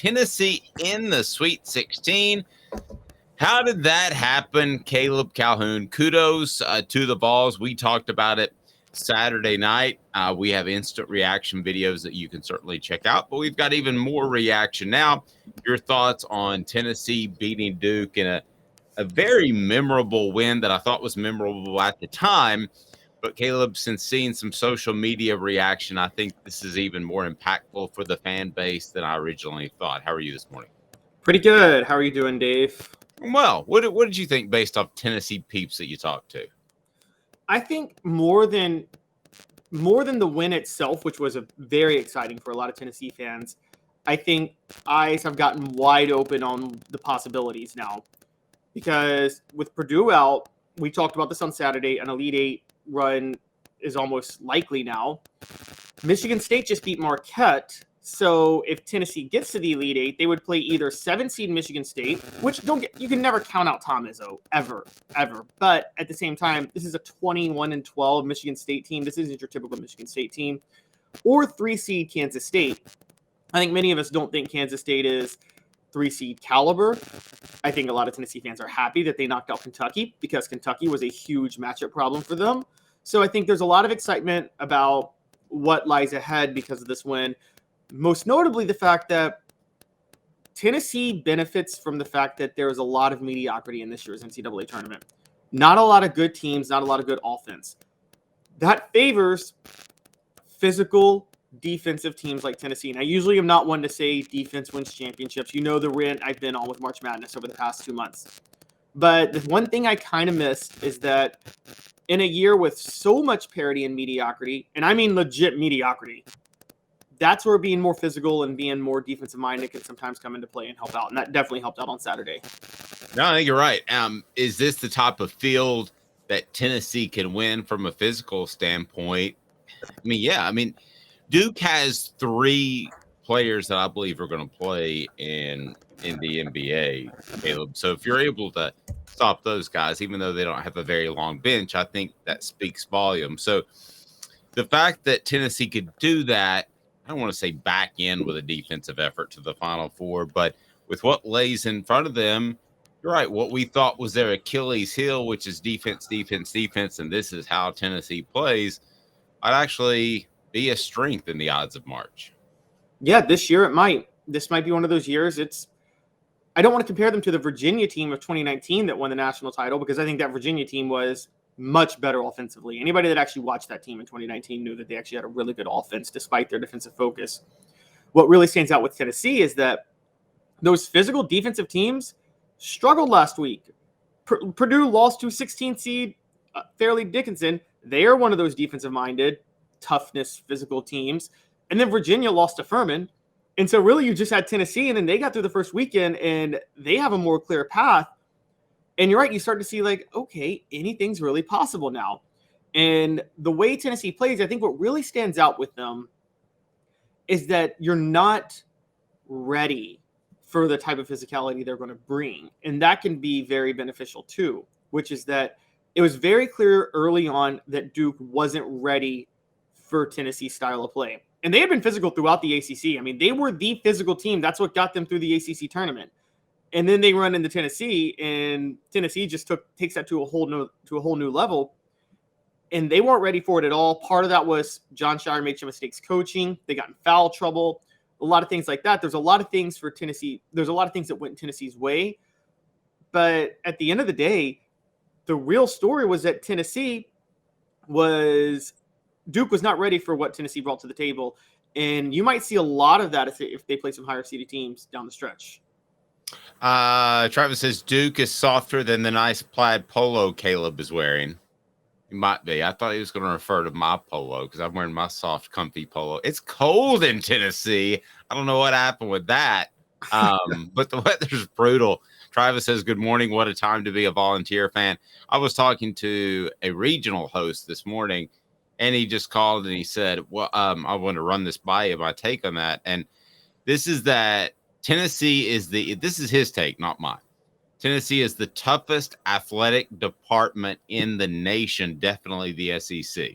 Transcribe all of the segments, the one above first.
Tennessee in the Sweet 16. How did that happen, Caleb Calhoun? Kudos to the Vols. We talked about it Saturday night. We have instant reaction videos that you can certainly check out, but we've got even more reaction now. Your thoughts on Tennessee beating Duke in a very memorable win that I thought was memorable at the time. But Caleb, since seeing some social media reaction, I think this is even more impactful for the fan base than I originally thought. How are you this morning? Pretty good. How are you doing, Dave? Well, what did you think based off Tennessee peeps that you talked to? I think more than the win itself, which was very exciting for a lot of Tennessee fans, I think eyes have gotten wide open on the possibilities now. Because with Purdue out, we talked about this on Saturday, an Elite Eight run is almost likely now. Michigan State just beat Marquette. So if Tennessee gets to the Elite Eight, they would play either 7-seed Michigan State, which you can never count out Tom Izzo, ever. But at the same time, this is a 21-12 Michigan State team. This isn't your typical Michigan State team. Or 3-seed Kansas State. I think many of us don't think Kansas State is 3-seed caliber. I think a lot of Tennessee fans are happy that they knocked out Kentucky because Kentucky was a huge matchup problem for them. So I think there's a lot of excitement about what lies ahead because of this win. Most notably, the fact that Tennessee benefits from the fact that there is a lot of mediocrity in this year's NCAA tournament. Not a lot of good teams, not a lot of good offense. That favors physical defensive teams like Tennessee. And I usually am not one to say defense wins championships. You know the rant I've been on with March Madness over the past 2 months. But the one thing I kind of missed is that in a year with so much parity and mediocrity, and I mean legit mediocrity, that's where being more physical and being more defensive minded can sometimes come into play and help out. And that definitely helped out on Saturday. No, I think you're right. Is this the type of field that Tennessee can win from a physical standpoint? I mean, Duke has 3 players that I believe are going to play in the NBA, Caleb. So if you're able to stop those guys, even though they don't have a very long bench, I think that speaks volumes. So the fact that Tennessee could do that, I don't want to say back in with a defensive effort to the Final Four, but with what lays in front of them, you're right. What we thought was their Achilles heel, which is defense, and this is how Tennessee plays, I'd actually be a strength in the odds of March. Yeah, this year it might. This might be one of those years. I don't want to compare them to the Virginia team of 2019 that won the national title because I think that Virginia team was much better offensively. Anybody that actually watched that team in 2019 knew that they actually had a really good offense despite their defensive focus. What really stands out with Tennessee is that those physical defensive teams struggled last week. Purdue lost to 16th seed Fairleigh Dickinson. They are one of those defensive-minded, toughness, physical teams. And then Virginia lost to Furman. And so really you just had Tennessee, and then they got through the first weekend, and they have a more clear path. And you're right, you start to see like, okay, anything's really possible now. And the way Tennessee plays, I think what really stands out with them is that you're not ready for the type of physicality they're going to bring. And that can be very beneficial too, which is that it was very clear early on that Duke wasn't ready for Tennessee's style of play. And they had been physical throughout the ACC. I mean, they were the physical team. That's what got them through the ACC tournament. And then they run into Tennessee, and Tennessee just takes that to a whole new level. And they weren't ready for it at all. Part of that was John Shire made some mistakes coaching. They got in foul trouble, a lot of things like that. There's a lot of things for Tennessee. There's a lot of things that went Tennessee's way. But at the end of the day, the real story was that Duke was not ready for what Tennessee brought to the table. And you might see a lot of that if they play some higher seeded teams down the stretch. Travis says Duke is softer than the nice plaid polo Caleb is wearing. He might be. I thought he was going to refer to my polo because I'm wearing my soft, comfy polo. It's cold in Tennessee. I don't know what happened with that. But the weather's brutal. Travis says, good morning. What a time to be a Volunteer fan. I was talking to a regional host this morning, and he just called and he said, well, I want to run this by you, my take on that. And this is that Tennessee this is his take, not mine. Tennessee is the toughest athletic department in the nation, definitely the SEC.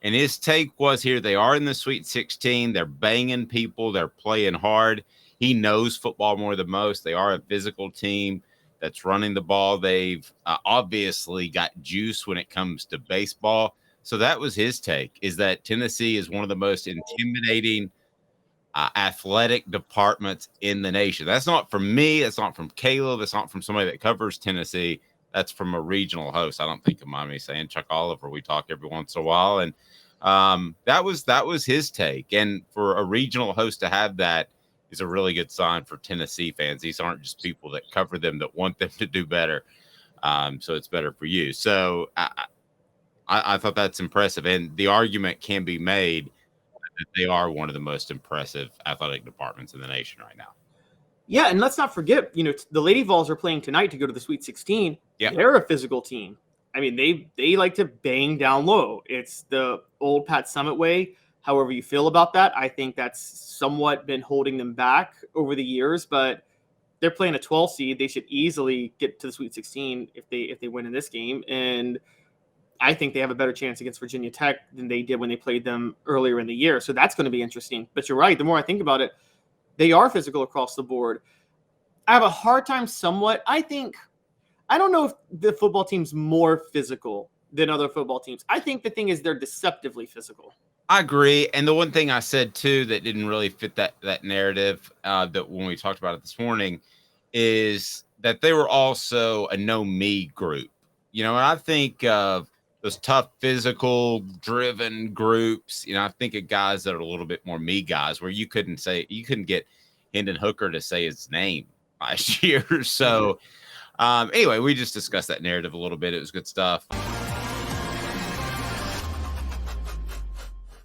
And his take was here, they are in the Sweet 16. They're banging people. They're playing hard. He knows football more than most. They are a physical team that's running the ball. They've obviously got juice when it comes to baseball. So that was his take, is that Tennessee is one of the most intimidating athletic departments in the nation. That's not from me. That's not from Caleb. That's not from somebody that covers Tennessee. That's from a regional host. I don't think you mind me saying Chuck Oliver. We talk every once in a while, and that was his take. And for a regional host to have that is a really good sign for Tennessee fans. These aren't just people that cover them that want them to do better. So it's better for you. So I thought that's impressive, and the argument can be made that they are one of the most impressive athletic departments in the nation right now. Yeah, and let's not forget, the Lady Vols are playing tonight to go to the Sweet 16. Yeah. They're a physical team. I mean, they like to bang down low. It's the old Pat Summit way. However you feel about that, I think that's somewhat been holding them back over the years, but they're playing a 12 seed. They should easily get to the Sweet 16 if they win in this game. And I think they have a better chance against Virginia Tech than they did when they played them earlier in the year. So that's going to be interesting. But you're right. The more I think about it, they are physical across the board. I have a hard time somewhat. I don't know if the football team's more physical than other football teams. I think the thing is they're deceptively physical. I agree. And the one thing I said, too, that didn't really fit that narrative that when we talked about it this morning is that they were also a no-me group. And I think those tough, physical, driven groups, I think of guys that are a little bit more me guys where you couldn't get Hendon Hooker to say his name last year. So anyway, we just discussed that narrative a little bit. It was good stuff.